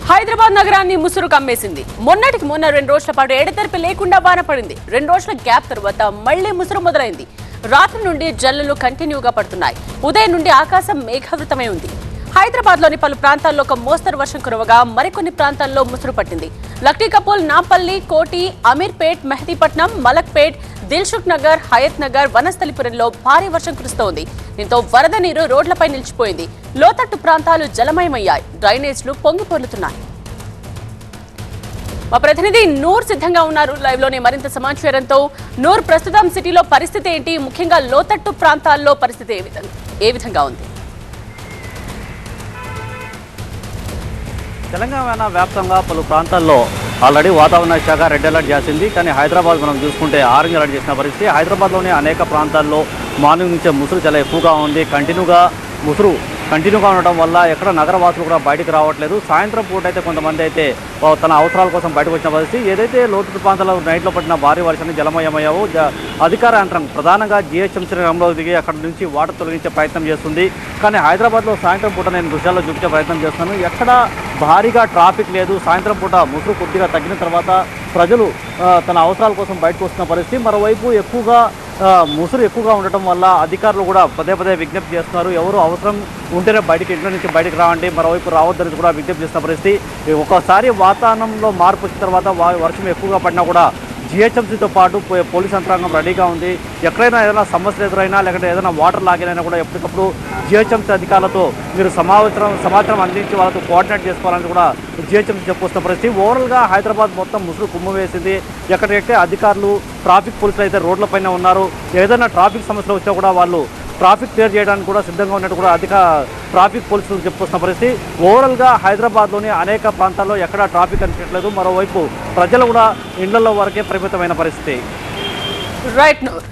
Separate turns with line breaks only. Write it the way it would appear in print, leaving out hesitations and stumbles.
హైదరాబాద్ నగరాన్ని ముసురు కమ్మేసింది. మొన్నటికి మొన్న 2 రోజుల పాటు ఎడతెరిపి లేకుండా వాన పడింది. 2 రోజుల గ్యాప్ తర్వాత మళ్లీ ముసురు మొదలైంది. రాత్రి నుండి జల్లులు కంటిన్యూగా పడుతున్నాయి. ఉదయం నుండి ఆకాశం మేఘావృతమై ఉంది. హైదరాబాద్ లోని పలు ప్రాంతాల్లో ఒక మోస్తరు వర్షం కురవగా మరికొన్ని ప్రాంతాల్లో ముసురు పట్టింది. లక్టీకపూల్, నాంపల్లి, కోటి, అమీర్పేట్, మెహదీపట్నం, మలక్పేట్, దిల్సుఖ్ నగర్, హయత్ నగర్, వనస్థలిపురంలో భారీ వర్షం కురుస్తోంది. దీంతో వరద నీరు రోడ్లపై నిలిచిపోయింది. లోతట్టు ప్రాంతాలు జలమయమయ్యాయి. డ్రైనేజ్లు పొంగిపొర్లుతున్నాయి. మా ప్రతినిధి నూర్ సిద్ధంగా ఉన్నారు లైవ్ లోనే మరింత సమాచారంతో. నూర్, ప్రస్తుతం సిటీలో పరిస్థితి ఏంటి? ముఖ్యంగా లోతట్టు ప్రాంతాల్లో పరిస్థితి ఏ విధంగా ఉంది?
తెలంగాణ వ్యాప్తంగా పలు ప్రాంతాల్లో ఆల్రెడీ వాతావరణ శాఖ రెడ్ అలర్ట్ చేసింది. కానీ హైదరాబాద్ మనం చూసుకుంటే ఆరెంజ్ అలర్ట్ చేసిన పరిస్థితి. హైదరాబాద్లోని అనేక ప్రాంతాల్లో మార్నింగ్ నుంచే ముసురు చాలా ఎక్కువగా ఉంది. ముసురు కంటిన్యూగా ఉండటం వల్ల ఎక్కడ నగరవాసులు కూడా బయటకు రావట్లేదు. సాయంత్రం పూట అయితే కొంతమంది అయితే తన అవసరాల కోసం బయటకు వచ్చిన పరిస్థితి. ఏదైతే లోతట్టు ప్రాంతాల్లో నైట్లో పడిన భారీ వర్షాన్ని జలమయమయ్యావో అధికార యంత్రం ప్రధానంగా జిహెచ్ఎంసీ రంగంలో దిగి అక్కడి నుంచి వాటర్ తొలగించే ప్రయత్నం చేస్తుంది. కానీ హైదరాబాద్లో సాయంత్రం పూట నేను దృశ్యాల్లో చూపించే ప్రయత్నం చేస్తున్నాను. ఎక్కడ భారీగా ట్రాఫిక్ లేదు. సాయంత్రం పూట ముసురు కొద్దిగా తగ్గిన తర్వాత ప్రజలు తన అవసరాల కోసం బయటకు వస్తున్న పరిస్థితి. మరోవైపు ముసురు ఎక్కువగా ఉండటం వల్ల అధికారులు కూడా పదే పదే విజ్ఞప్తి చేస్తున్నారు. ఎవరు అవసరం ఉంటేనే ఇంట్లో నుంచి బయటకు రావండి, మరోవైపు రావద్దని కూడా విజ్ఞప్తి చేస్తున్న పరిస్థితి. ఒకసారి వాతావరణంలో మార్పు వచ్చిన తర్వాత వర్షం ఎక్కువగా పడినా కూడా జిహెచ్ఎంసీతో పాటు పోలీస్ యంత్రాంగం రెడీగా ఉంది. ఎక్కడైనా ఏదైనా సమస్యలు ఎదురైనా లేకపోతే ఏదైనా వాటర్ లాగినైనా కూడా ఎప్పటికప్పుడు జిహెచ్ఎంసీ అధికారులతో మీరు సమాచారం అందించి వాళ్ళతో కోఆర్డినేట్ చేసుకోవాలని కూడా జిహెచ్ఎంసీ చెప్పుకొస్తున్న పరిస్థితి. ఓవరాల్గా హైదరాబాద్ మొత్తం ముసురు కుమ్ము వేసింది. ఎక్కడికైతే అధికారులు ట్రాఫిక్ పోలీసులు అయితే రోడ్లపైన ఉన్నారు. ఏదైనా ట్రాఫిక్ సమస్యలు వచ్చినా కూడా వాళ్ళు ట్రాఫిక్ క్లియర్ చేయడానికి కూడా సిద్ధంగా ఉన్నట్టు కూడా ట్రాఫిక్ పోలీసులు చెప్పుకొస్తున్న పరిస్థితి. ఓవరాల్గా హైదరాబాద్లోని అనేక ప్రాంతాల్లో ఎక్కడా ట్రాఫిక్ అనిపించట్లేదు. మరోవైపు ప్రజలు కూడా ఇళ్లలో వరకే పరిమితమైన పరిస్థితి.
రైట్ నూర్.